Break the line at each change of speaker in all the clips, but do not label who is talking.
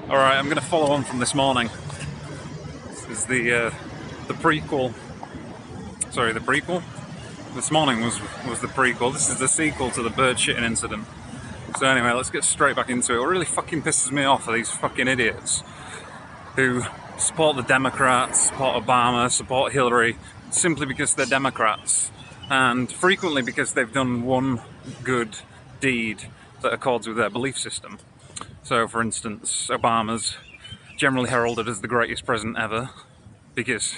Alright, I'm going to follow on from this morning. This is the prequel. Sorry, the prequel? This morning was the prequel. This is the sequel to the bird shitting incident. So anyway, let's get straight back into it. What really fucking pisses me off are these fucking idiots who support the Democrats, support Obama, support Hillary, simply because they're Democrats. And frequently because they've done one good deed that accords with their belief system. So, for instance, Obama's generally heralded as the greatest president ever because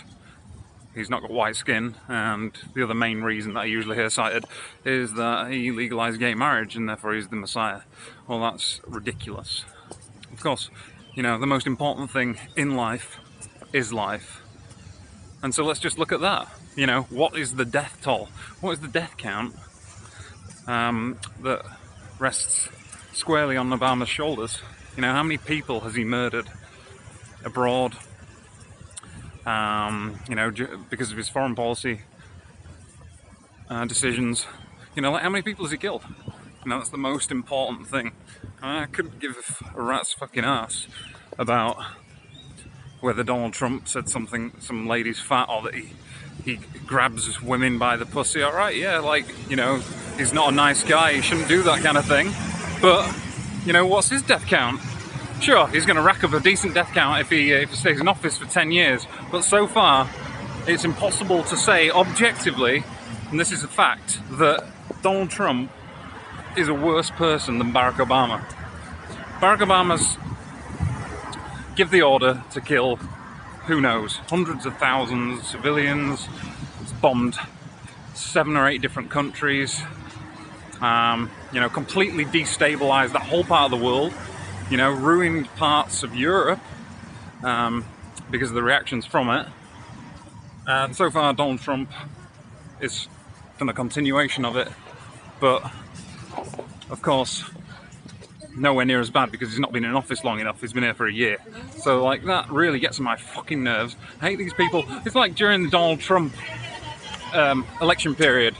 he's not got white skin, and the other main reason that I usually hear cited is that he legalized gay marriage and therefore he's the Messiah. Well, that's ridiculous. Of course, you know, the most important thing in life is life. And so let's just look at that. You know, what is the death toll? What is the death count that rests squarely on Obama's shoulders? You know, how many people has he murdered abroad? You know, because of his foreign policy decisions. You know, like, how many people has he killed? You know, that's the most important thing. I couldn't give a rat's fucking ass about whether Donald Trump said something, some lady's fat, or that he grabs women by the pussy. All right, yeah, like, you know, he's not a nice guy, he shouldn't do that kind of thing. But, you know, what's his death count? Sure, he's going to rack up a decent death count if he stays in office for 10 years. But so far, it's impossible to say objectively, and this is a fact, that Donald Trump is a worse person than Barack Obama. Barack Obama's give the order to kill, who knows, hundreds of thousands of civilians. It's bombed 7 or 8 different countries. You know, completely destabilized that whole part of the world. You know, ruined parts of Europe because of the reactions from it. And so far, Donald Trump is done a continuation of it, but of course, nowhere near as bad because he's not been in office long enough. He's been here for a year. So, like, that really gets on my fucking nerves. I hate these people. It's like during the Donald Trump election period,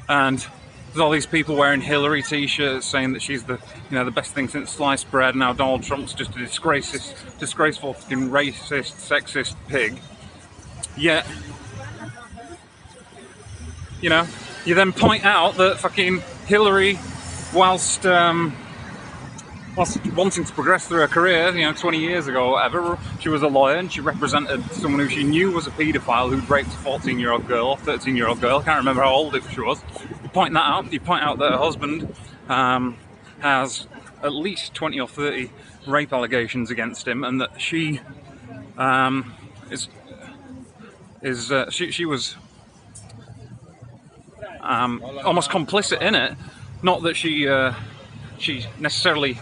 and there's all these people wearing Hillary t-shirts saying that she's the, you know, the best thing since sliced bread. Now Donald Trump's just a disgraceful fucking racist, sexist pig. Yet, you know, you then point out that fucking Hillary, whilst wanting to progress through her career, you know, 20 years ago or whatever, she was a lawyer and she represented someone who she knew was a paedophile who'd raped a 14-year-old girl, 13-year-old girl, can't remember how old she was. You point that out, you point out that her husband has at least 20 or 30 rape allegations against him, and that she she was almost complicit in it. Not that she necessarily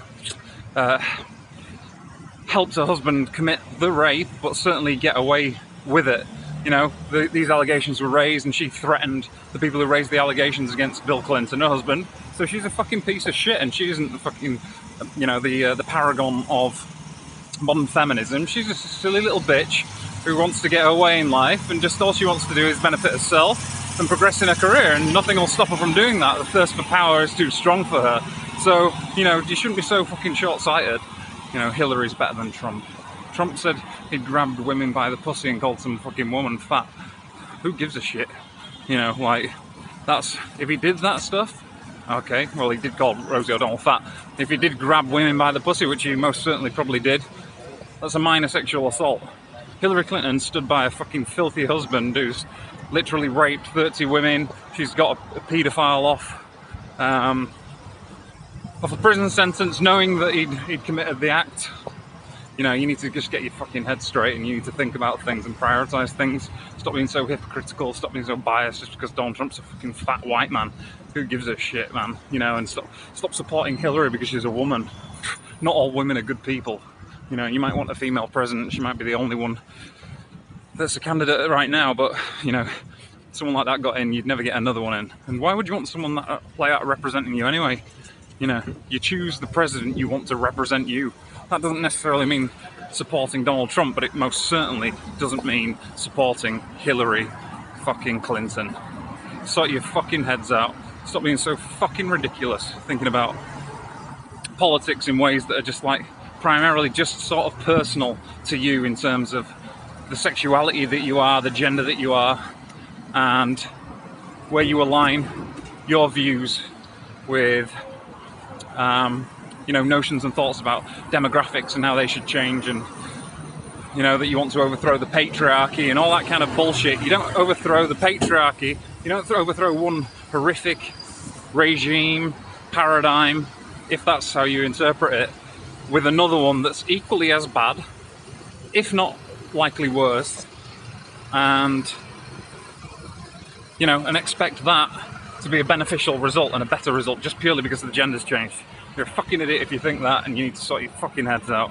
helped her husband commit the rape, but certainly get away with it. You know, these allegations were raised, and she threatened the people who raised the allegations against Bill Clinton, her husband. So she's a fucking piece of shit, and she isn't the fucking, you know, the paragon of modern feminism. She's just a silly little bitch who wants to get her way in life, and just all she wants to do is benefit herself and progress in her career, and nothing will stop her from doing that. The thirst for power is too strong for her. So, you know, you shouldn't be so fucking short-sighted. You know, Hillary's better than Trump. Trump said he'd grabbed women by the pussy and called some fucking woman fat. Who gives a shit? You know, like, that's, if he did that stuff, okay, well, he did call Rosie O'Donnell fat. If he did grab women by the pussy, which he most certainly probably did, that's a minor sexual assault. Hillary Clinton stood by a fucking filthy husband who's literally raped 30 women. She's got a paedophile off a prison sentence, knowing that he'd committed the act. You know, you need to just get your fucking head straight, and you need to think about things and prioritise things. Stop being so hypocritical, stop being so biased just because Donald Trump's a fucking fat white man. Who gives a shit, man? You know, and stop supporting Hillary because she's a woman. Not all women are good people. You know, you might want a female president, she might be the only one that's a candidate right now, but, you know, someone like that got in, you'd never get another one in. And why would you want someone that play out representing you anyway? You know, you choose the president you want to represent you. That doesn't necessarily mean supporting Donald Trump, but it most certainly doesn't mean supporting Hillary fucking Clinton. Sort your fucking heads out. Stop being so fucking ridiculous, thinking about politics in ways that are just like primarily just sort of personal to you in terms of the sexuality that you are, the gender that you are, and where you align your views with you know, notions and thoughts about demographics and how they should change, and you know, that you want to overthrow the patriarchy and all that kind of bullshit. You don't overthrow the patriarchy, you don't overthrow one horrific regime, paradigm, if that's how you interpret it, with another one that's equally as bad, if not likely worse, and you know, and expect that to be a beneficial result and a better result just purely because the gender's changed. You're a fucking idiot if you think that, and you need to sort your fucking heads out.